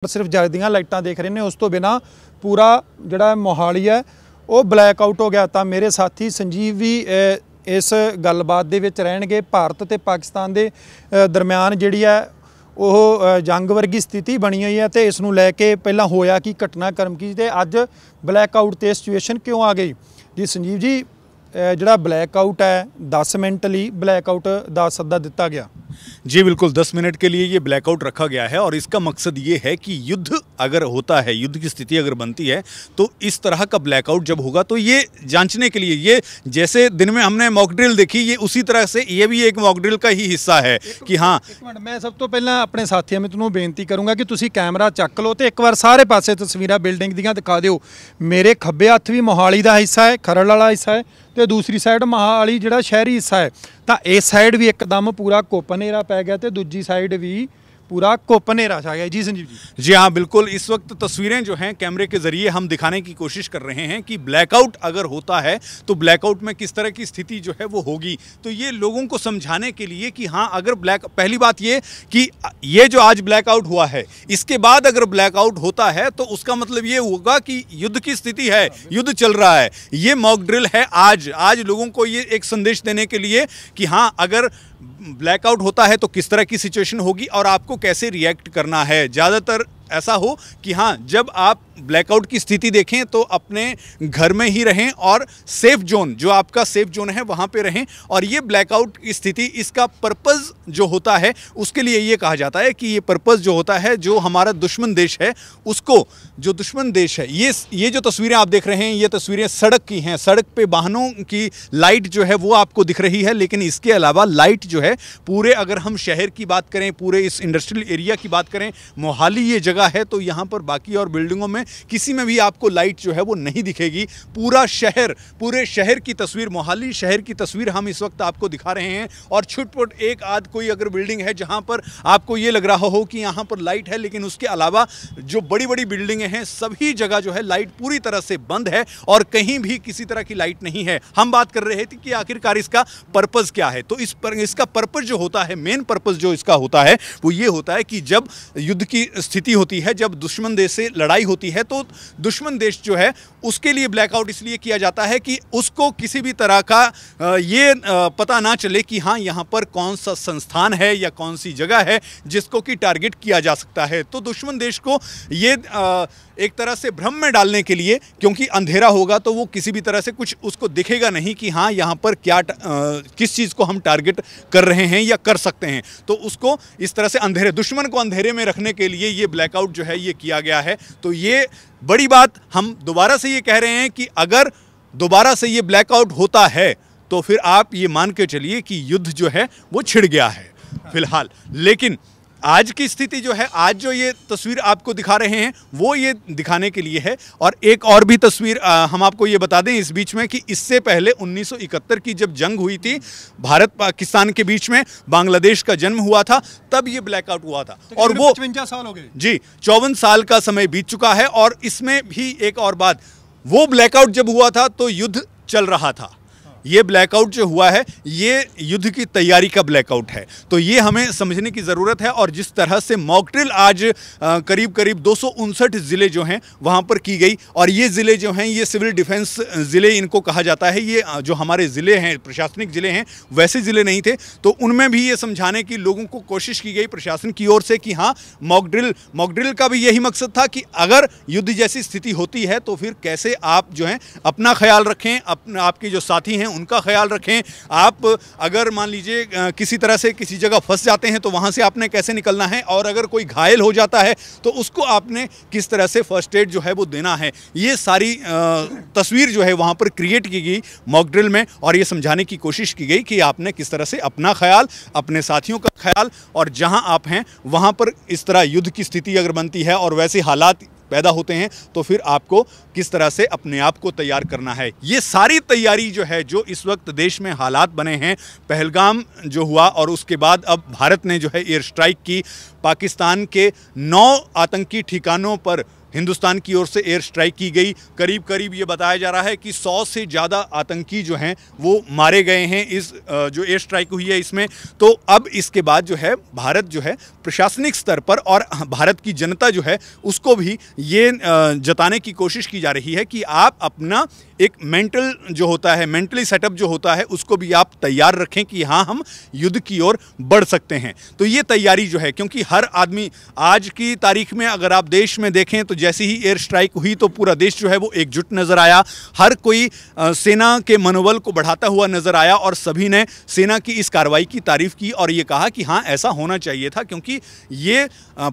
सिर्फ जगदियां लाइटां देख रहे हैं। उस तो बिना पूरा जिहड़ा मोहाली है वो ब्लैक आउट हो गया। तो मेरे साथी संजीव भी इस गलबात दे विच रहणगे। भारत ते पाकिस्तान दे दरम्यान जिहड़ी है वो जंग वर्गी स्थिति बनी हुई है। तो इस नूं लैके पहलां होया कि घटनाक्रम की ते अज ब्लैक आउट ते सिचुएशन क्यों आ गई जी संजीव जी। जिहड़ा ब्लैक आउट है 10 मिनट लई ब्लैक आउट दा सद्दा दिता गया। जी बिल्कुल 10 मिनट के लिए ये ब्लैकआउट रखा गया है और इसका मकसद ये है कि युद्ध अगर होता है, युद्ध की स्थिति अगर बनती है तो इस तरह का ब्लैकआउट जब होगा तो ये जांचने के लिए, ये जैसे दिन में हमने मॉक ड्रिल देखी, ये उसी तरह से ये भी एक मॉक ड्रिल का ही हिस्सा है कि हाँ। एक मिनट, मैं सब तो पहला अपने साथियों मित्रों को बेनती करूँगा कि तुसीं कैमरा चक लो तो एक बार सारे पासे तस्वीरां बिल्डिंग दियां दिखा दिओ। मेरे खब्बे हत्थ भी मोहाली का हिस्सा है, खरड़ वाला हिस्सा है, तो दूसरी साइड मोहाली जिहड़ा शहरी हिस्सा है। तो इस साइड भी एकदम पूरा घुप हनेरा पै गया, तो दूजी साइड भी पूरा घुप हनेरा छा गया। जी संजीव जी। जी हाँ बिल्कुल, इस वक्त तस्वीरें जो हैं कैमरे के जरिए हम दिखाने की कोशिश कर रहे हैं कि ब्लैकआउट अगर होता है तो ब्लैकआउट में किस तरह की स्थिति जो है वो होगी। तो ये लोगों को समझाने के लिए कि हाँ अगर पहली बात ये कि ये जो आज ब्लैकआउट हुआ है इसके बाद अगर ब्लैकआउट होता है तो उसका मतलब ये होगा कि युद्ध की स्थिति है, युद्ध चल रहा है। ये मॉक ड्रिल है आज लोगों को ये एक संदेश देने के लिए कि हाँ अगर ब्लैकआउट होता है तो किस तरह की सिचुएशन होगी और आपको कैसे रिएक्ट करना है। ज़्यादातर ऐसा हो कि हाँ जब आप ब्लैकआउट की स्थिति देखें तो अपने घर में ही रहें और सेफ जोन, जो आपका सेफ जोन है वहाँ पे रहें। और ये ब्लैकआउट की स्थिति, इसका पर्पज़ जो होता है उसके लिए ये कहा जाता है कि ये पर्पज़ जो होता है, जो हमारा दुश्मन देश है उसको, जो दुश्मन देश है, ये जो तस्वीरें आप देख रहे हैं ये तस्वीरें सड़क की हैं। सड़क पे वाहनों की लाइट जो है वो आपको दिख रही है, लेकिन इसके अलावा लाइट जो है पूरे, अगर हम शहर की बात करें, पूरे इस इंडस्ट्रियल एरिया की बात करें, मोहाली ये जगह है तो यहाँ पर बाकी और बिल्डिंगों में किसी में भी आपको लाइट जो है वो नहीं दिखेगी। पूरा शहर, पूरे शहर की तस्वीर, मोहाली शहर की तस्वीर हम इस वक्त आपको दिखा रहे हैं। और छुटपुट एक आध कोई अगर बिल्डिंग है जहाँ पर आपको ये लग रहा हो कि यहाँ पर लाइट है, लेकिन उसके अलावा जो बड़ी बड़ी बिल्डिंगे हैं सभी जगह जो है लाइट पूरी तरह से बंद है और कहीं भी किसी तरह की लाइट नहीं है। हम बात कर रहे थे कि आखिरकार इसका पर्पज़ क्या है। तो इसका पर्पज़ जो होता है, मेन पर्पज़ जो इसका होता है वो ये होता है कि जब युद्ध की स्थिति होती है, जब दुश्मन देश से लड़ाई होती है तो दुश्मन देश जो है उसके लिए ब्लैकआउट इसलिए किया जाता है कि उसको किसी भी तरह का ये पता ना चले कि हाँ यहाँ पर कौन सा संस्थान है या कौन सी जगह है जिसको कि टारगेट किया जा सकता है। तो दुश्मन देश को ये एक तरह से भ्रम में डालने के लिए, क्योंकि अंधेरा होगा तो वो किसी भी तरह से कुछ उसको दिखेगा नहीं कि हाँ यहाँ पर क्या किस चीज़ को हम टारगेट कर रहे हैं या कर सकते हैं। तो उसको इस तरह से अंधेरे, दुश्मन को अंधेरे में रखने के लिए ये ब्लैकआउट जो है ये किया गया है। तो ये बड़ी बात, हम दोबारा से ये कह रहे हैं कि अगर दोबारा से ये ब्लैकआउट होता है तो फिर आप ये मान के चलिए कि युद्ध जो है वो छिड़ गया है फिलहाल। लेकिन आज की स्थिति जो है, आज जो ये तस्वीर आपको दिखा रहे हैं वो ये दिखाने के लिए है। और एक और भी तस्वीर हम आपको ये बता दें इस बीच में कि इससे पहले 1971 की जब जंग हुई थी भारत पाकिस्तान के बीच में, बांग्लादेश का जन्म हुआ था, तब ये ब्लैकआउट हुआ था। तो और वो 55 साल हो गए जी, 54 साल का समय बीत चुका है। और इसमें भी एक और बात, वो ब्लैकआउट जब हुआ था तो युद्ध चल रहा था। ये ब्लैकआउट जो हुआ है ये युद्ध की तैयारी का ब्लैकआउट है। तो ये हमें समझने की ज़रूरत है। और जिस तरह से मॉक ड्रिल आज करीब करीब 259 ज़िले जो हैं वहाँ पर की गई, और ये ज़िले जो हैं ये सिविल डिफेंस ज़िले इनको कहा जाता है। ये जो हमारे ज़िले हैं, प्रशासनिक ज़िले हैं, वैसे ज़िले नहीं थे। तो उनमें भी ये समझाने की लोगों को कोशिश की गई प्रशासन की ओर से कि हाँ मॉक ड्रिल का भी यही मकसद था कि अगर युद्ध जैसी स्थिति होती है तो फिर कैसे आप जो हैं अपना ख्याल रखें, आपके जो साथी हैं उनका ख्याल रखें। आप अगर मान लीजिए किसी तरह से किसी जगह फंस जाते हैं तो वहाँ से आपने कैसे निकलना है, और अगर कोई घायल हो जाता है तो उसको आपने किस तरह से फर्स्ट एड जो है वो देना है। ये सारी तस्वीर जो है वहाँ पर क्रिएट की गई मॉक ड्रिल में, और ये समझाने की कोशिश की गई कि आपने किस तरह से अपना ख्याल, अपने साथियों का ख्याल, और जहाँ आप हैं वहाँ पर इस तरह युद्ध की स्थिति अगर बनती है और वैसे हालात पैदा होते हैं तो फिर आपको किस तरह से अपने आप को तैयार करना है। ये सारी तैयारी जो है, जो इस वक्त देश में हालात बने हैं, पहलगाम जो हुआ और उसके बाद अब भारत ने जो है एयर स्ट्राइक की, पाकिस्तान के 9 आतंकी ठिकानों पर हिंदुस्तान की ओर से एयर स्ट्राइक की गई। करीब करीब ये बताया जा रहा है कि 100 से ज़्यादा आतंकी जो हैं वो मारे गए हैं इस जो एयर स्ट्राइक हुई है इसमें। तो अब इसके बाद जो है भारत जो है प्रशासनिक स्तर पर और भारत की जनता जो है उसको भी ये जताने की कोशिश की जा रही है कि आप अपना एक मेंटल जो होता है, मेंटली सेटअप जो होता है उसको भी आप तैयार रखें कि हाँ हम युद्ध की ओर बढ़ सकते हैं। तो ये तैयारी जो है, क्योंकि हर आदमी आज की तारीख में अगर आप देश में देखें तो जैसे ही एयर स्ट्राइक हुई तो पूरा देश जो है वो एकजुट नजर आया। हर कोई सेना के मनोबल को बढ़ाता हुआ नजर आया और सभी ने सेना की इस कार्रवाई की तारीफ की और ये कहा कि हाँ ऐसा होना चाहिए था, क्योंकि ये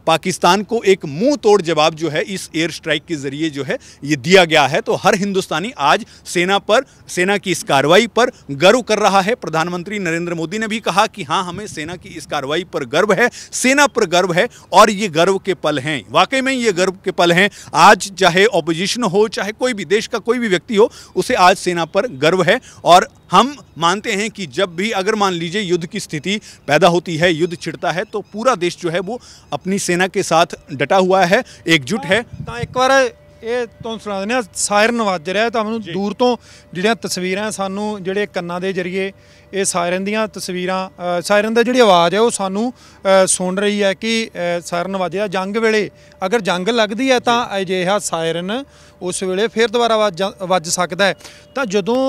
पाकिस्तान को एक मुंह तोड़ जवाब जो है इस एयर स्ट्राइक के जरिए जो है ये दिया गया है। तो हर हिंदुस्तानी आज सेना की इस कार्रवाई पर गर्व कर रहा है। प्रधानमंत्री नरेंद्र मोदी ने भी कहा कि हाँ हमें सेना की इस कार्रवाई पर गर्व है, सेना पर गर्व है और ये गर्व के पल हैं। वाकई में ये गर्व के पल हैं। आज चाहे ऑपोजिशन हो, चाहे कोई भी देश का कोई भी व्यक्ति हो, उसे आज सेना पर गर्व है। और हम मानते हैं कि जब भी अगर मान लीजिए युद्ध की स्थिति पैदा होती है, युद्ध छिड़ता है, तो पूरा देश जो है वो अपनी सेना के साथ डटा हुआ है, एकजुट है। ਤਾਂ ਇੱਕ ਵਾਰ ਇਹ ਤੁਹਾਨੂੰ ਸੁਣਾ ਦਿੰਦੇ ਆ, ਸਾਇਰਨ ਵੱਜ ਰਿਹਾ ਤੁਹਾਨੂੰ ਦੂਰ ਤੋਂ ਜਿਹੜੀਆਂ ਤਸਵੀਰਾਂ ਸਾਨੂੰ ਜਿਹੜੇ ਕੰਨਾਂ ਦੇ ਜ਼ਰੀਏ ਇਹ ਸਾਇਰਨ ਦੀਆਂ ਤਸਵੀਰਾਂ, ਸਾਇਰਨ ਦਾ ਜਿਹੜੀ ਆਵਾਜ਼ ਹੈ ਉਹ ਸਾਨੂੰ ਸੁਣ ਰਹੀ ਹੈ ਕਿ ਸਾਇਰਨ ਵੱਜ ਰਿਹਾ। ਜੰਗ ਵੇਲੇ ਅਗਰ ਜੰਗ ਲੱਗਦੀ ਹੈ ਤਾਂ ਅਜਿਹਾ ਸਾਇਰਨ ਉਸ ਵੇਲੇ ਫਿਰ ਦੁਬਾਰਾ ਵੱਜ ਸਕਦਾ ਹੈ। ਤਾਂ ਜਦੋਂ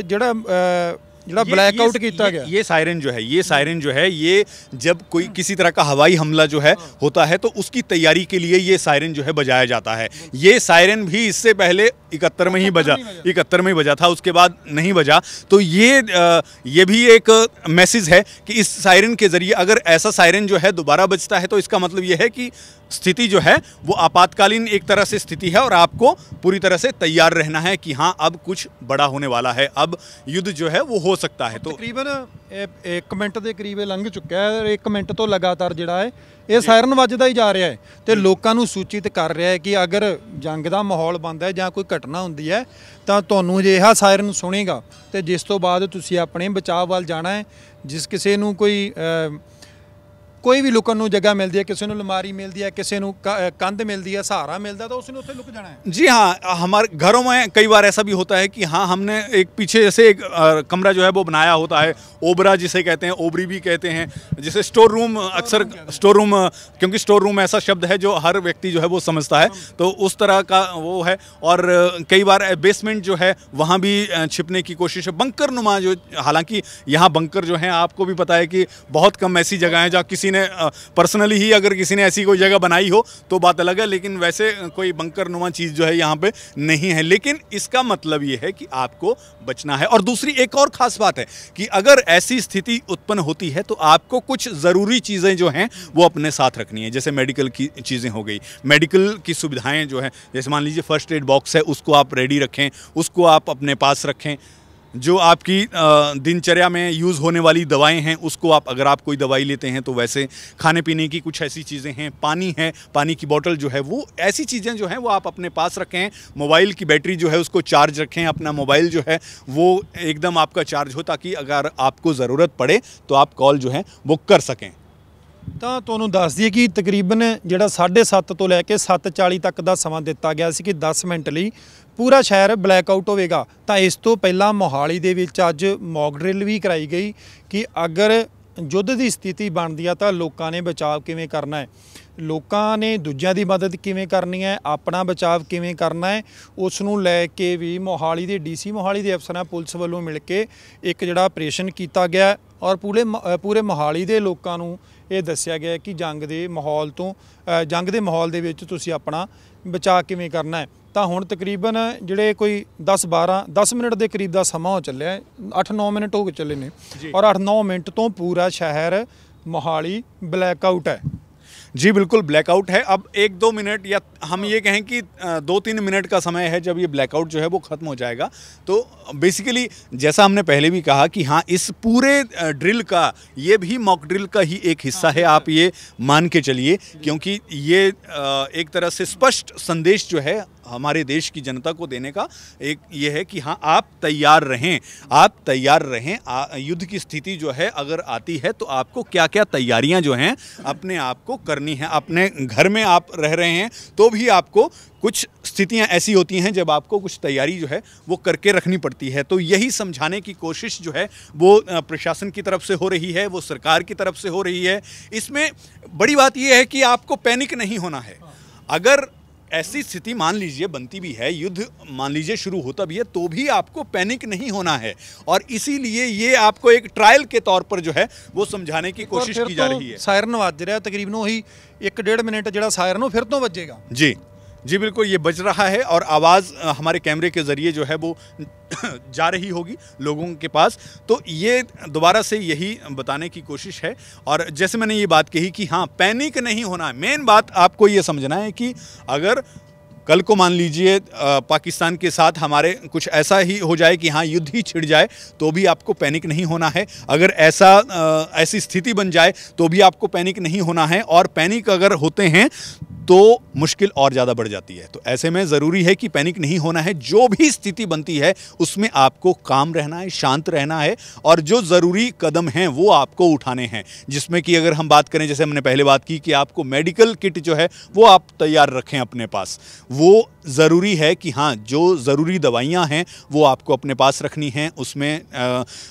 ਜਿਹੜਾ ब्लैकआउट किया गया, ये सायरन जो है ये जब कोई किसी तरह का हवाई हमला जो है होता है तो उसकी तैयारी के लिए ये सायरन जो है बजाया जाता है। ये सायरन भी इससे पहले 71 में ही बजा था, उसके बाद नहीं बजा। तो ये भी एक मैसेज है कि इस सायरन के जरिए अगर ऐसा सायरन जो है दोबारा बजता है तो इसका मतलब ये है कि स्थिति जो है वो आपातकालीन एक तरह से स्थिति है और आपको पूरी तरह से तैयार रहना है कि हाँ अब कुछ बड़ा होने वाला है, अब युद्ध जो है वो हो सकता है। तो तकरीबन 1 ਮਿੰਟ ਦੇ ਕਰੀਬ ਲੰਘ ਚੁੱਕਿਆ ਹੈ। 1 ਮਿੰਟ ਤੋਂ ਲਗਾਤਾਰ ਜਿਹੜਾ ਹੈ ਇਹ ਸਾਇਰਨ ਵੱਜਦਾ ਹੀ ਜਾ ਰਿਹਾ ਹੈ ਤੇ ਲੋਕਾਂ ਨੂੰ ਸੂਚਿਤ ਕਰ ਰਿਹਾ ਹੈ ਕਿ ਅਗਰ ਜੰਗ ਦਾ ਮਾਹੌਲ ਬਣਦਾ ਹੈ ਜਾਂ ਕੋਈ ਘਟਨਾ ਹੁੰਦੀ ਹੈ ਤਾਂ ਤੁਹਾਨੂੰ ਅਜਿਹਾ ਸਾਇਰਨ ਸੁਣੇਗਾ ਤੇ ਜਿਸ ਤੋਂ ਬਾਅਦ ਤੁਸੀਂ ਆਪਣੇ ਬਚਾਅ ਵੱਲ ਜਾਣਾ ਹੈ। ਜਿਸ ਕਿਸੇ ਨੂੰ कोई भी लुकन नूं जगह मिलती है, किसी नूं अलमारी मिलती है, किसी नूं कंध मिलती है, सहारा मिलता है तो उसने उत्थे लुक जाना है। जी हाँ, हमारे घरों में कई बार ऐसा भी होता है कि हाँ हमने एक पीछे से एक कमरा जो है वो बनाया होता है, ओबरा जिसे कहते हैं, ओबरी भी कहते हैं, जिसे स्टोर रूम, अक्सर स्टोर रूम, क्योंकि स्टोर रूम ऐसा शब्द है जो हर व्यक्ति जो है वो समझता है, तो उस तरह का वो है। और कई बार बेसमेंट जो है वहाँ भी छिपने की कोशिश है, बंकर नुमा जो, हालांकि यहाँ बंकर जो है आपको भी पता है कि बहुत कम ऐसी जगह है जहाँ किसी ने पर्सनली ही अगर किसी ने ऐसी कोई जगह बनाई हो तो बात अलग है, लेकिन वैसे कोई बंकर नुमा चीज़ जो है यहाँ पे नहीं है। लेकिन इसका मतलब ये है कि आपको बचना है। और दूसरी एक और ख़ास बात है कि अगर ऐसी स्थिति उत्पन्न होती है तो आपको कुछ ज़रूरी चीज़ें जो हैं वो अपने साथ रखनी है। जैसे मेडिकल की चीज़ें हो गई, मेडिकल की सुविधाएँ जो हैं, जैसे मान लीजिए फर्स्ट एड बॉक्स है उसको आप रेडी रखें, उसको आप अपने पास रखें। जो आपकी दिनचर्या में यूज़ होने वाली दवाएं हैं उसको आप, अगर आप कोई दवाई लेते हैं तो वैसे, खाने पीने की कुछ ऐसी चीज़ें हैं, पानी है, पानी की बोतल जो है वो, ऐसी चीज़ें जो हैं वो आप अपने पास रखें। मोबाइल की बैटरी जो है उसको चार्ज रखें, अपना मोबाइल जो है वो एकदम आपका चार्ज हो ताकि अगर आपको ज़रूरत पड़े तो आप कॉल जो है वो कर सकें। ਤਾਂ ਤੁਹਾਨੂੰ ਦੱਸ ਦਈਏ ਕਿ ਤਕਰੀਬਨ ਜਿਹੜਾ 7:30 ਤੋਂ ਲੈ ਕੇ 7:40 ਤੱਕ ਦਾ ਸਮਾਂ ਦਿੱਤਾ ਗਿਆ ਸੀ ਕਿ 10 ਮਿੰਟ ਲਈ ਪੂਰਾ ਸ਼ਹਿਰ ਬਲੈਕਆਊਟ ਹੋਵੇਗਾ। ਤਾਂ ਇਸ ਤੋਂ ਪਹਿਲਾਂ ਮੋਹਾਲੀ ਦੇ ਵਿੱਚ ਅੱਜ ਮੌਕ ਡਰਿਲ ਵੀ ਕਰਾਈ ਗਈ ਕਿ ਅਗਰ ਯੁੱਧ ਦੀ ਸਥਿਤੀ ਬਣਦੀ ਆ ਤਾਂ ਲੋਕਾਂ ਨੇ ਬਚਾਅ ਕਿਵੇਂ ਕਰਨਾ ਹੈ, ਲੋਕਾਂ ਨੇ ਦੂਜਿਆਂ ਦੀ ਮਦਦ ਕਿਵੇਂ ਕਰਨੀ ਹੈ, ਆਪਣਾ ਬਚਾਅ ਕਿਵੇਂ ਕਰਨਾ ਹੈ, ਉਸ ਨੂੰ ਲੈ ਕੇ ਵੀ ਮੋਹਾਲੀ ਦੇ ਡੀਸੀ ਮੋਹਾਲੀ ਦੇ ਅਫਸਰਾਂ ਪੁਲਿਸ ਵੱਲੋਂ ਮਿਲ ਕੇ ਇੱਕ ਜਿਹੜਾ ਆਪਰੇਸ਼ਨ ਕੀਤਾ ਗਿਆ ਔਰ ਪੂਰੇ ਮੋਹਾਲੀ ਦੇ ਲੋਕਾਂ ਨੂੰ ਇਹ ਦੱਸਿਆ ਗਿਆ ਕਿ ਜੰਗ ਦੇ ਮਾਹੌਲ ਦੇ ਵਿੱਚ ਤੁਸੀਂ ਆਪਣਾ ਬਚਾਅ ਕਿਵੇਂ ਕਰਨਾ ਹੈ। ਤਾਂ ਹੁਣ ਤਕਰੀਬਨ ਜਿਹੜੇ ਕੋਈ 10 ਮਿੰਟ ਦੇ ਕਰੀਬ ਦਾ ਸਮਾਂ ਹੋ ਚੱਲਿਆ ਹੈ, 8-9 ਮਿੰਟ ਹੋ ਕੇ ਚੱਲੇ ਨੇ ਔਰ 8-9 ਮਿੰਟ ਤੋਂ ਪੂਰਾ ਸ਼ਹਿਰ ਮੋਹਾਲੀ ਬਲੈਕਆਊਟ ਹੈ। जी बिल्कुल ब्लैकआउट है। अब 1-2 मिनट या हम ये कहें कि 2-3 मिनट का समय है जब ये ब्लैकआउट जो है वो ख़त्म हो जाएगा। तो बेसिकली जैसा हमने पहले भी कहा कि हाँ इस पूरे ड्रिल का, ये भी मॉक ड्रिल का ही एक हिस्सा है, आप ये मान के चलिए, क्योंकि ये एक तरह से स्पष्ट संदेश जो है हमारे देश की जनता को देने का एक ये है कि हाँ आप तैयार रहें, आप तैयार रहें। युद्ध की स्थिति जो है अगर आती है तो आपको क्या क्या तैयारियां जो हैं अपने आप को करनी है। अपने घर में आप रह रहे हैं तो भी आपको कुछ स्थितियां ऐसी होती हैं जब आपको कुछ तैयारी जो है वो करके रखनी पड़ती है। तो यही समझाने की कोशिश जो है वो प्रशासन की तरफ से हो रही है, वो सरकार की तरफ से हो रही है। इसमें बड़ी बात यह है कि आपको पैनिक नहीं होना है। अगर ऐसी स्थिति मान लीजिए बनती भी है, युद्ध मान लीजिए शुरू होता भी है, तो भी आपको पैनिक नहीं होना है। और इसीलिए ये आपको एक ट्रायल के तौर पर जो है वो समझाने की कोशिश की जा रही है। सायरन वज रहा तकरीबन वही 1-1.5 मिनट जो सायरन वो फिर तो बजेगा। जी जी बिल्कुल, ये बज रहा है और आवाज़ हमारे कैमरे के ज़रिए जो है वो जा रही होगी लोगों के पास। तो ये दोबारा से यही बताने की कोशिश है। और जैसे मैंने ये बात कही कि हाँ पैनिक नहीं होना है। मेन बात आपको ये समझना है कि अगर कल को मान लीजिए पाकिस्तान के साथ हमारे कुछ ऐसा ही हो जाए कि हाँ युद्ध ही छिड़ जाए तो भी आपको पैनिक नहीं होना है। अगर ऐसी स्थिति बन जाए तो भी आपको पैनिक नहीं होना है। और पैनिक अगर होते हैं तो मुश्किल और ज़्यादा बढ़ जाती है। तो ऐसे में ज़रूरी है कि पैनिक नहीं होना है। जो भी स्थिति बनती है उसमें आपको काम रहना है, शांत रहना है और जो ज़रूरी कदम हैं वो आपको उठाने हैं। जिसमें कि अगर हम बात करें, जैसे हमने पहले बात की कि आपको मेडिकल किट जो है वो आप तैयार रखें अपने पास। वो ज़रूरी है कि हाँ जो ज़रूरी दवाइयाँ हैं वो आपको अपने पास रखनी हैं। उसमें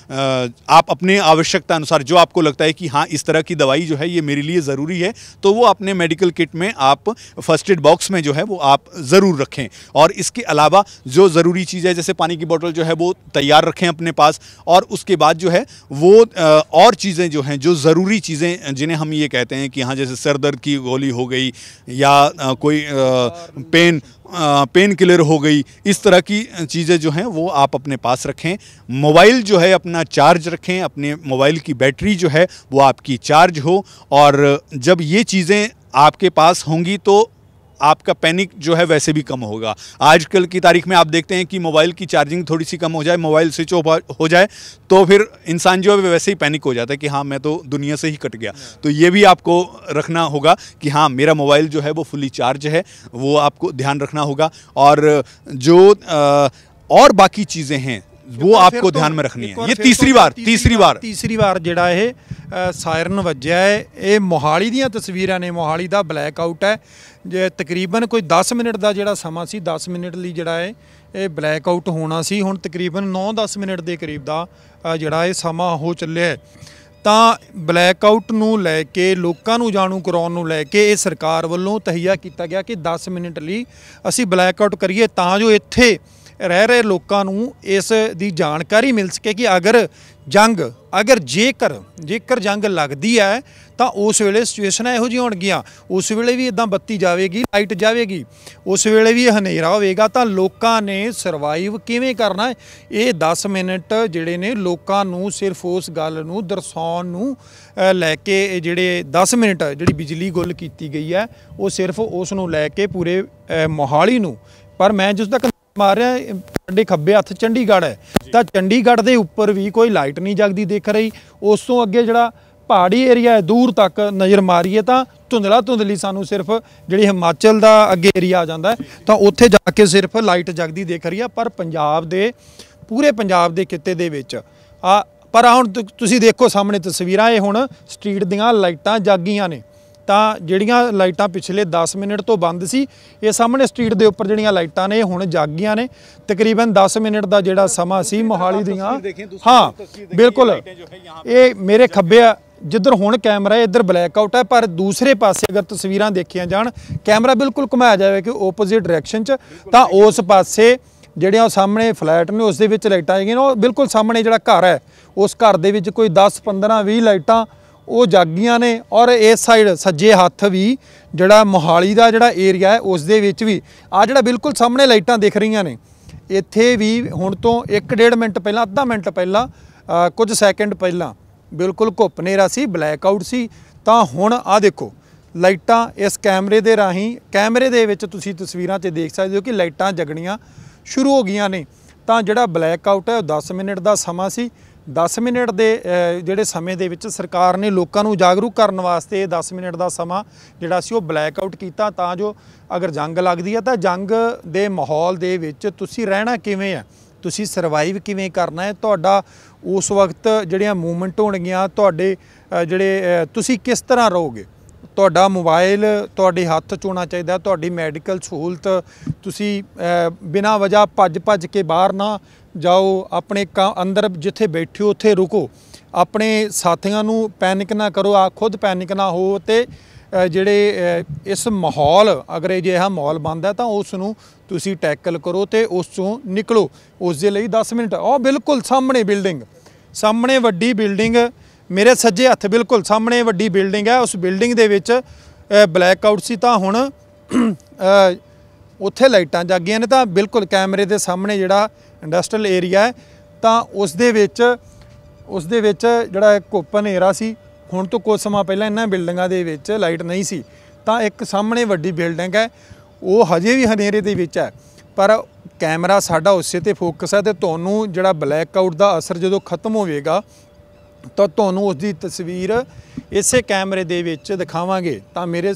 आप अपने आवश्यकता अनुसार जो आपको लगता है कि हाँ इस तरह की दवाई जो है ये मेरे लिए ज़रूरी है, तो वो अपने मेडिकल किट में आप फर्स्ट एड बॉक्स में जो है वो आप ज़रूर रखें। और इसके अलावा जो ज़रूरी चीज़ है, जैसे पानी की बोतल जो है वो तैयार रखें अपने पास। और उसके बाद जो है वो और चीज़ें जो हैं, जो ज़रूरी चीज़ें जिन्हें हम ये कहते हैं कि हाँ जैसे सर दर्द की गोली हो गई या कोई पेन किलर हो गई, इस तरह की चीज़ें जो हैं वो आप अपने पास रखें। मोबाइल जो है अपना चार्ज रखें, अपने मोबाइल की बैटरी जो है वो आपकी चार्ज हो। और जब ये चीज़ें आपके पास होंगी तो आपका पैनिक जो है वैसे भी कम होगा। आजकल की तारीख में आप देखते हैं कि मोबाइल की चार्जिंग थोड़ी सी कम हो जाए, मोबाइल स्विच ऑफ हो जाए तो फिर इंसान जो है वैसे ही पैनिक हो जाता है कि हाँ मैं तो दुनिया से ही कट गया। तो ये भी आपको रखना होगा कि हाँ मेरा मोबाइल जो है वो फुली चार्ज है, वो आपको ध्यान रखना होगा। और जो और बाकी चीज़ें हैं वो आपको ध्यान में रखनी है। ये तीसरी बार ਜਿਹੜਾ ਇਹ ਸਾਇਰਨ ਵੱਜਿਆ ਹੈ। ਇਹ ਮੋਹਾਲੀ ਦੀਆਂ ਤਸਵੀਰਾਂ ਨੇ। ਮੋਹਾਲੀ ਦਾ ਬਲੈਕ ਆਊਟ ਹੈ। ਜੇ ਤਕਰੀਬਨ ਕੋਈ 10 ਮਿੰਟ ਦਾ ਜਿਹੜਾ ਸਮਾਂ ਸੀ, 10 ਮਿੰਟ ਲਈ ਜਿਹੜਾ ਹੈ ਇਹ ਬਲੈਕ ਆਊਟ ਹੋਣਾ ਸੀ। ਹੁਣ ਤਕਰੀਬਨ 9-10 ਮਿੰਟ ਦੇ ਕਰੀਬ ਦਾ ਜਿਹੜਾ ਇਹ ਸਮਾਂ ਹੋ ਚੱਲਿਆ ਹੈ। ਤਾਂ ਬਲੈਕ ਆਊਟ ਨੂੰ ਲੈ ਕੇ ਲੋਕਾਂ ਨੂੰ ਜਾਣੂ ਕਰਾਉਣ ਨੂੰ ਲੈ ਕੇ ਇਹ ਸਰਕਾਰ ਵੱਲੋਂ ਤਹਈਆ ਕੀਤਾ ਗਿਆ ਕਿ 10 ਮਿੰਟ ਲਈ ਅਸੀਂ ਬਲੈਕ ਆਊਟ ਕਰੀਏ ਤਾਂ ਜੋ ਇੱਥੇ ਰਹਿ ਰਹੇ ਲੋਕਾਂ ਨੂੰ ਇਸ ਦੀ ਜਾਣਕਾਰੀ ਮਿਲ ਸਕੇ ਕਿ ਅਗਰ ਜੇਕਰ ਜੰਗ ਲੱਗਦੀ ਹੈ ਤਾਂ ਉਸ ਵੇਲੇ ਸਿਚੁਏਸ਼ਨਾਂ ਇਹੋ ਜਿਹੀਆਂ ਹੋਣਗੀਆਂ। ਉਸ ਵੇਲੇ ਵੀ ਇੱਦਾਂ ਬੱਤੀ ਜਾਵੇਗੀ, ਲਾਈਟ ਜਾਵੇਗੀ, ਉਸ ਵੇਲੇ ਵੀ ਹਨੇਰਾ ਹੋਵੇਗਾ ਤਾਂ ਲੋਕਾਂ ਨੇ ਸਰਵਾਈਵ ਕਿਵੇਂ ਕਰਨਾ ਹੈ। ਇਹ 10 ਮਿੰਟ ਜਿਹੜੇ ਨੇ ਲੋਕਾਂ ਨੂੰ ਸਿਰਫ ਉਸ ਗੱਲ ਨੂੰ ਦਰਸਾਉਣ ਨੂੰ ਲੈ ਕੇ ਜਿਹੜੇ 10 ਮਿੰਟ ਜਿਹੜੀ ਬਿਜਲੀ ਗੁੱਲ ਕੀਤੀ ਗਈ ਹੈ ਉਹ ਸਿਰਫ ਉਸ ਨੂੰ ਲੈ ਕੇ ਪੂਰੇ ਮੋਹਾਲੀ ਨੂੰ। ਪਰ ਮੈਂ ਜਿਸ ਤੱਕ ਮਾਰ ਰਿਹਾ ਸਾਡੇ ਖੱਬੇ ਹੱਥ ਚੰਡੀਗੜ੍ਹ ਹੈ ਤਾਂ ਚੰਡੀਗੜ੍ਹ ਦੇ ਉੱਪਰ ਵੀ ਕੋਈ ਲਾਈਟ ਨਹੀਂ ਜਗਦੀ ਦਿਖ ਰਹੀ। ਉਸ ਤੋਂ ਅੱਗੇ ਜਿਹੜਾ ਪਹਾੜੀ ਏਰੀਆ ਹੈ ਦੂਰ ਤੱਕ ਨਜ਼ਰ ਮਾਰੀਏ ਤਾਂ ਧੁੰਦਲੀ ਸਾਨੂੰ ਸਿਰਫ ਜਿਹੜੀ ਹਿਮਾਚਲ ਦਾ ਅੱਗੇ ਏਰੀਆ ਆ ਜਾਂਦਾ ਤਾਂ ਉੱਥੇ ਜਾ ਕੇ ਸਿਰਫ ਲਾਈਟ ਜਗਦੀ ਦਿਖ ਰਹੀ ਆ। ਪਰ ਪੂਰੇ ਪੰਜਾਬ ਦੇ ਖਿੱਤੇ ਦੇ ਵਿੱਚ ਪਰ ਹੁਣ ਤੁਸੀਂ ਦੇਖੋ ਸਾਹਮਣੇ ਤਸਵੀਰਾਂ, ਇਹ ਹੁਣ ਸਟਰੀਟ ਦੀਆਂ ਲਾਈਟਾਂ ਜਗ ਗਈਆਂ ਨੇ। ਤਾਂ ਜਿਹੜੀਆਂ ਲਾਈਟਾਂ ਪਿਛਲੇ 10 ਮਿੰਟ ਤੋਂ ਬੰਦ ਸੀ, ਇਹ ਸਾਹਮਣੇ ਸਟਰੀਟ ਦੇ ਉੱਪਰ ਜਿਹੜੀਆਂ ਲਾਈਟਾਂ ਨੇ ਹੁਣ ਜਗ ਗਈਆਂ ਨੇ। ਤਕਰੀਬਨ 10 ਮਿੰਟ ਦਾ ਜਿਹੜਾ ਸਮਾਂ ਸੀ ਮੋਹਾਲੀ ਦੀਆਂ। ਹਾਂ ਬਿਲਕੁਲ, ਇਹ ਮੇਰੇ ਖੱਬੇ ਜਿੱਧਰ ਹੁਣ ਕੈਮਰਾ ਹੈ ਇੱਧਰ ਬਲੈਕ ਆਊਟ ਹੈ, ਪਰ ਦੂਸਰੇ ਪਾਸੇ ਅਗਰ ਤਸਵੀਰਾਂ ਦੇਖੀਆਂ ਜਾਣ ਕੈਮਰਾ ਬਿਲਕੁਲ ਘੁਮਾਇਆ ਜਾਵੇ ਕਿ ਓਪੋਜ਼ਿਟ ਡਾਇਰੈਕਸ਼ਨ 'ਚ ਤਾਂ ਉਸ ਪਾਸੇ ਜਿਹੜੀਆਂ ਉਹ ਸਾਹਮਣੇ ਫਲੈਟ ਨੇ ਉਸ ਦੇ ਵਿੱਚ ਲਾਈਟਾਂ ਹੈਗੀਆਂ ਨੇ। ਉਹ ਬਿਲਕੁਲ ਸਾਹਮਣੇ ਜਿਹੜਾ ਘਰ ਹੈ ਉਸ ਘਰ ਦੇ ਵਿੱਚ ਕੋਈ 10, 15, 20 ਲਾਈਟਾਂ ਉਹ ਜਗ ਗਈਆਂ ਨੇ। ਔਰ ਇਸ ਸਾਈਡ ਸੱਜੇ ਹੱਥ ਵੀ ਜਿਹੜਾ ਮੋਹਾਲੀ ਦਾ ਜਿਹੜਾ ਏਰੀਆ ਹੈ ਉਸ ਦੇ ਵਿੱਚ ਵੀ ਆ ਜਿਹੜਾ ਬਿਲਕੁਲ ਸਾਹਮਣੇ ਲਾਈਟਾਂ ਦਿਖ ਰਹੀਆਂ ਨੇ, ਇੱਥੇ ਵੀ ਹੁਣ ਤੋਂ 1-1.5 ਮਿੰਟ ਪਹਿਲਾਂ, ਅੱਧਾ ਮਿੰਟ ਪਹਿਲਾਂ, ਕੁਝ ਸੈਕਿੰਡ ਪਹਿਲਾਂ ਬਿਲਕੁਲ ਘੁੱਪ ਹਨੇਰਾ ਸੀ, ਬਲੈਕ ਆਊਟ ਸੀ। ਤਾਂ ਹੁਣ ਆ ਦੇਖੋ ਲਾਈਟਾਂ ਇਸ ਕੈਮਰੇ ਦੇ ਰਾਹੀਂ, ਕੈਮਰੇ ਦੇ ਵਿੱਚ ਤੁਸੀਂ ਤਸਵੀਰਾਂ 'ਚ ਦੇਖ ਸਕਦੇ ਹੋ ਕਿ ਲਾਈਟਾਂ ਜਗਣੀਆਂ ਸ਼ੁਰੂ ਹੋ ਗਈਆਂ ਨੇ। ਤਾਂ ਜਿਹੜਾ ਬਲੈਕ ਆਊਟ ਹੈ ਉਹ 10 ਮਿੰਟ ਦਾ ਸਮਾਂ ਸੀ। 10 ਮਿੰਟ ਦੇ ਜਿਹੜੇ ਸਮੇਂ ਦੇ ਵਿੱਚ ਸਰਕਾਰ ਨੇ ਲੋਕਾਂ ਨੂੰ ਜਾਗਰੂਕ ਕਰਨ ਵਾਸਤੇ 10 ਮਿੰਟ ਦਾ ਸਮਾਂ ਜਿਹੜਾ ਸੀ ਉਹ ਬਲੈਕ ਆਊਟ ਕੀਤਾ, ਤਾਂ ਜੋ ਅਗਰ ਜੰਗ ਲੱਗਦੀ ਹੈ ਤਾਂ ਜੰਗ ਦੇ ਮਾਹੌਲ ਦੇ ਵਿੱਚ ਤੁਸੀਂ ਰਹਿਣਾ ਕਿਵੇਂ ਹੈ, ਤੁਸੀਂ ਸਰਵਾਈਵ ਕਿਵੇਂ ਕਰਨਾ ਹੈ, ਤੁਹਾਡਾ ਉਸ ਵਕਤ ਜਿਹੜੀਆਂ ਮੂਵਮੈਂਟ ਹੋਣਗੀਆਂ, ਤੁਹਾਡੇ ਜਿਹੜੇ ਤੁਸੀਂ ਕਿਸ ਤਰ੍ਹਾਂ ਰਹੋਗੇ, ਤੁਹਾਡਾ ਮੋਬਾਈਲ ਤੁਹਾਡੇ ਹੱਥ 'ਚ ਹੋਣਾ ਚਾਹੀਦਾ, ਤੁਹਾਡੀ ਮੈਡੀਕਲ ਸਹੂਲਤ, ਤੁਸੀਂ ਬਿਨਾਂ ਵਜ੍ਹਾ ਭੱਜ ਕੇ ਬਾਹਰ ਨਾ ਜਾਓ, ਆਪਣੇ ਅੰਦਰ ਜਿੱਥੇ ਬੈਠੇ ਹੋ ਉੱਥੇ ਰੁਕੋ, ਆਪਣੇ ਸਾਥੀਆਂ ਨੂੰ ਪੈਨਿਕ ਨਾ ਕਰੋ, ਖੁਦ ਪੈਨਿਕ ਨਾ ਹੋ, ਅਤੇ ਜਿਹੜੇ ਇਸ ਮਾਹੌਲ ਅਗਰ ਅਜਿਹਾ ਮਾਹੌਲ ਬਣਦਾ ਤਾਂ ਉਸ ਨੂੰ ਤੁਸੀਂ ਟੈਕਲ ਕਰੋ ਅਤੇ ਉਸ ਚੋਂ ਨਿਕਲੋ। ਉਸ ਦੇ ਲਈ 10 ਮਿੰਟ ਉਹ ਬਿਲਕੁਲ ਸਾਹਮਣੇ ਬਿਲਡਿੰਗ, ਸਾਹਮਣੇ ਵੱਡੀ ਬਿਲਡਿੰਗ, ਮੇਰੇ ਸੱਜੇ ਹੱਥ ਬਿਲਕੁਲ ਸਾਹਮਣੇ ਵੱਡੀ ਬਿਲਡਿੰਗ ਹੈ, ਉਸ ਬਿਲਡਿੰਗ ਦੇ ਵਿੱਚ ਬਲੈਕ ਆਊਟ ਸੀ ਤਾਂ ਹੁਣ ਉੱਥੇ ਲਾਈਟਾਂ ਜਗ ਗਈਆਂ ਨੇ, ਤਾਂ ਬਿਲਕੁਲ ਕੈਮਰੇ ਦੇ ਸਾਹਮਣੇ ਜਿਹੜਾ ਇੰਡਸਟਰੀਅਲ ਏਰੀਆ ਹੈ ਤਾਂ ਉਸ ਦੇ ਵਿੱਚ ਜਿਹੜਾ ਘੁੱਪ ਹਨੇਰਾ ਸੀ। ਹੁਣ ਤੋਂ ਕੁਝ ਸਮਾਂ ਪਹਿਲਾਂ ਇਹਨਾਂ ਬਿਲਡਿੰਗਾਂ ਦੇ ਵਿੱਚ ਲਾਈਟ ਨਹੀਂ ਸੀ, ਤਾਂ ਇੱਕ ਸਾਹਮਣੇ ਵੱਡੀ ਬਿਲਡਿੰਗ ਹੈ ਉਹ ਹਜੇ ਵੀ ਹਨੇਰੇ ਦੇ ਵਿੱਚ ਹੈ, ਪਰ ਕੈਮਰਾ ਸਾਡਾ ਉਸੇ 'ਤੇ ਫੋਕਸ ਹੈ, ਅਤੇ ਤੁਹਾਨੂੰ ਜਿਹੜਾ ਬਲੈਕ ਆਊਟ ਦਾ ਅਸਰ ਜਦੋਂ ਖਤਮ ਹੋਵੇਗਾ ਤਾਂ ਤੁਹਾਨੂੰ ਉਸ ਦੀ ਤਸਵੀਰ ਇਸੇ ਕੈਮਰੇ ਦੇ ਵਿੱਚ ਦਿਖਾਵਾਂਗੇ। ਤਾਂ ਮੇਰੇ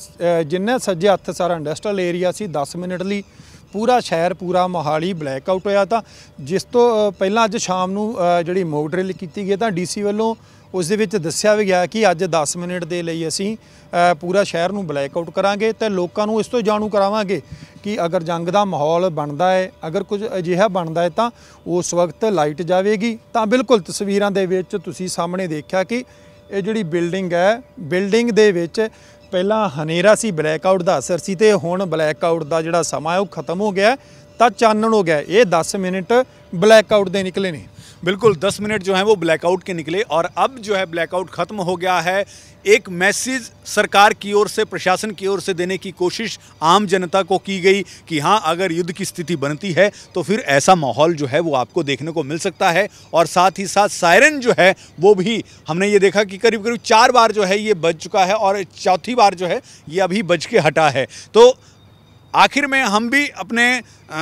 ਜਿੰਨੇ ਸੱਜੇ ਹੱਥ ਸਾਰਾ ਇੰਡਸਟਰੀਅਲ ਏਰੀਆ ਸੀ 10 ਮਿੰਟ ਲਈ ਪੂਰਾ ਸ਼ਹਿਰ, ਪੂਰਾ ਮੋਹਾਲੀ ਬਲੈਕ ਆਊਟ ਹੋਇਆ। ਤਾਂ ਜਿਸ ਤੋਂ ਪਹਿਲਾਂ ਅੱਜ ਸ਼ਾਮ ਨੂੰ ਜਿਹੜੀ ਮੌਕ ਡਰਿਲ ਕੀਤੀ ਗਈ ਤਾਂ ਡੀਸੀ ਵੱਲੋਂ ਉਸ ਦੇ ਵਿੱਚ ਦੱਸਿਆ ਵੀ ਗਿਆ ਕਿ ਅੱਜ 10 ਮਿੰਟ ਦੇ ਲਈ ਅਸੀਂ ਪੂਰਾ ਸ਼ਹਿਰ ਨੂੰ ਬਲੈਕ ਆਊਟ ਕਰਾਂਗੇ ਅਤੇ ਲੋਕਾਂ ਨੂੰ ਇਸ ਤੋਂ ਜਾਣੂ ਕਰਾਵਾਂਗੇ ਕਿ ਅਗਰ ਜੰਗ ਦਾ ਮਾਹੌਲ ਬਣਦਾ ਹੈ, ਅਗਰ ਕੁਝ ਅਜਿਹਾ ਬਣਦਾ ਹੈ ਤਾਂ ਉਸ ਵਕਤ ਲਾਈਟ ਜਾਵੇਗੀ। ਤਾਂ ਬਿਲਕੁਲ ਤਸਵੀਰਾਂ ਦੇ ਵਿੱਚ ਤੁਸੀਂ ਸਾਹਮਣੇ ਦੇਖਿਆ ਕਿ ਇਹ ਜਿਹੜੀ ਬਿਲਡਿੰਗ ਹੈ, ਬਿਲਡਿੰਗ ਦੇ ਵਿੱਚ ਪਹਿਲਾਂ ਹਨੇਰਾ ਸੀ, ਬਲੈਕ ਆਊਟ ਦਾ ਅਸਰ ਸੀ, ਅਤੇ ਹੁਣ ਬਲੈਕ ਆਊਟ ਦਾ ਜਿਹੜਾ ਸਮਾਂ ਹੈ ਉਹ ਖਤਮ ਹੋ ਗਿਆ ਤਾਂ ਚਾਨਣ ਹੋ ਗਿਆ। ਇਹ 10 ਮਿੰਟ ਬਲੈਕ ਆਊਟ ਦੇ ਨਿਕਲੇ ਨੇ। बिल्कुल 10 मिनट जो हैं वो ब्लैकआउट के निकले और अब जो है ब्लैकआउट ख़त्म हो गया है। एक मैसेज सरकार की ओर से, प्रशासन की ओर से देने की कोशिश आम जनता को की गई कि हाँ, अगर युद्ध की स्थिति बनती है तो फिर ऐसा माहौल जो है वो आपको देखने को मिल सकता है। और साथ ही साथ सायरन जो है वो भी हमने ये देखा कि करीब करीब 4 बार जो है ये बज चुका है और चौथी बार जो है ये अभी बज के हटा है। तो आखिर में हम भी अपने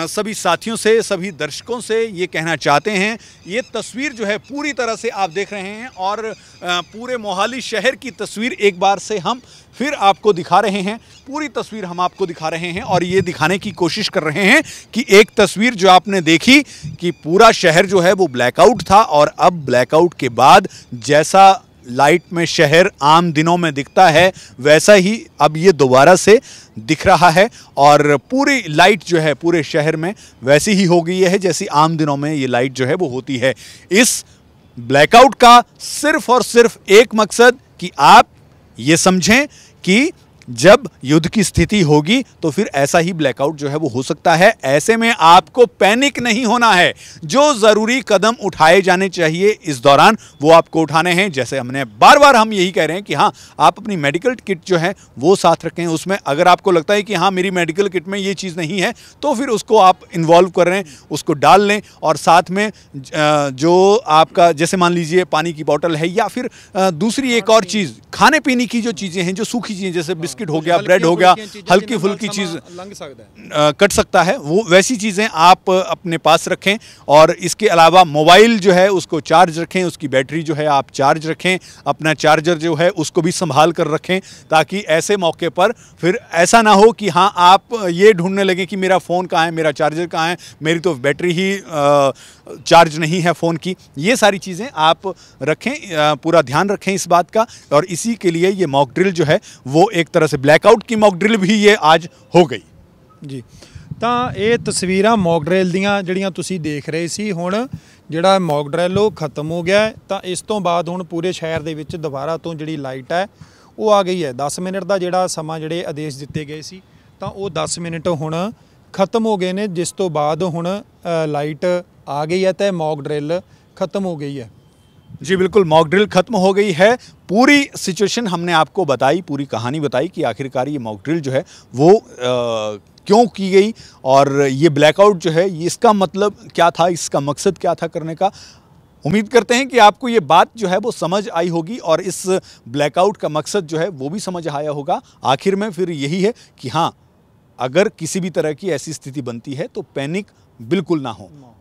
सभी साथियों से, सभी दर्शकों से ये कहना चाहते हैं, ये तस्वीर जो है पूरी तरह से आप देख रहे हैं और पूरे मोहाली शहर की तस्वीर एक बार से हम फिर आपको दिखा रहे हैं। पूरी तस्वीर हम आपको दिखा रहे हैं और ये दिखाने की कोशिश कर रहे हैं कि एक तस्वीर जो आपने देखी कि पूरा शहर जो है वो ब्लैकआउट था और अब ब्लैकआउट के बाद जैसा लाइट में शहर आम दिनों में दिखता है वैसा ही अब ये दोबारा से दिख रहा है और पूरी लाइट जो है पूरे शहर में वैसी ही हो गई है जैसी आम दिनों में ये लाइट जो है वो होती है। इस ब्लैकआउट का सिर्फ और सिर्फ एक मकसद कि आप ये समझें कि जब युद्ध की स्थिति होगी तो फिर ऐसा ही ब्लैकआउट जो है वो हो सकता है। ऐसे में आपको पैनिक नहीं होना है, जो ज़रूरी कदम उठाए जाने चाहिए इस दौरान वो आपको उठाने हैं। जैसे हमने बार बार हम यही कह रहे हैं कि हाँ, आप अपनी मेडिकल किट जो है वो साथ रखें। उसमें अगर आपको लगता है कि हाँ, मेरी मेडिकल किट में ये चीज़ नहीं है तो फिर उसको आप इन्वॉल्व कर रहे हैं, उसको डाल लें। और साथ में जो आपका जैसे मान लीजिए पानी की बोतल है या फिर दूसरी एक और चीज़, खाने पीने की जो चीज़ें हैं, जो सूखी चीज़ें जैसे बिस्किट हो गया, ब्रेड हो गया, हल्की फुल्की चीज़ कट सकता है, वो वैसी चीज़ें आप अपने पास रखें। और इसके अलावा मोबाइल जो है उसको चार्ज रखें, उसकी बैटरी जो है आप चार्ज रखें, अपना चार्जर जो है उसको भी संभाल कर रखें, ताकि ऐसे मौके पर फिर ऐसा ना हो कि हाँ, आप ये ढूंढने लगे कि मेरा फ़ोन कहाँ है, मेरा चार्जर कहाँ है, मेरी तो बैटरी ही चार्ज नहीं है फ़ोन की। ये सारी चीज़ें आप रखें, पूरा ध्यान रखें इस बात का। और इसी के लिए ये मॉक ड्रिल जो है वो एक तरह से ब्लैकआउट की मॉक ड्रिल भी ये आज हो गई जी। ਤਾਂ ਇਹ ਤਸਵੀਰਾਂ ਮੌਕ ਡਰਿਲ ਦੀਆਂ ਜਿਹੜੀਆਂ ਤੁਸੀਂ ਦੇਖ ਰਹੇ ਸੀ, ਹੁਣ ਜਿਹੜਾ ਮੌਕ ਡਰਿਲ ਉਹ ਖਤਮ ਹੋ ਗਿਆ। ਤਾਂ ਇਸ ਤੋਂ ਬਾਅਦ ਹੁਣ ਪੂਰੇ ਸ਼ਹਿਰ ਦੇ ਵਿੱਚ ਦੁਬਾਰਾ ਤੋਂ ਜਿਹੜੀ ਲਾਈਟ ਹੈ ਉਹ ਆ ਗਈ ਹੈ। 10 ਮਿੰਟ ਦਾ ਜਿਹੜਾ ਸਮਾਂ ਜਿਹੜੇ ਆਦੇਸ਼ ਦਿੱਤੇ ਗਏ ਸੀ ਤਾਂ ਉਹ 10 ਮਿੰਟ ਹੁਣ ਖਤਮ ਹੋ ਗਏ ਨੇ, ਜਿਸ ਤੋਂ ਬਾਅਦ ਹੁਣ ਲਾਈਟ आ गई है तो मॉक ड्रिल ख़त्म हो गई है। जी बिल्कुल, मॉक ड्रिल ख़त्म हो गई है। पूरी सिचुएशन हमने आपको बताई, पूरी कहानी बताई कि आखिरकार ये मॉक ड्रिल जो है वो क्यों की गई और ये ब्लैकआउट जो है ये इसका मतलब क्या था, इसका मकसद क्या था करने का। उम्मीद करते हैं कि आपको ये बात जो है वो समझ आई होगी और इस ब्लैकआउट का मकसद जो है वो भी समझ आया होगा। आखिर में फिर यही है कि हाँ, अगर किसी भी तरह की ऐसी स्थिति बनती है तो पैनिक बिल्कुल ना हो।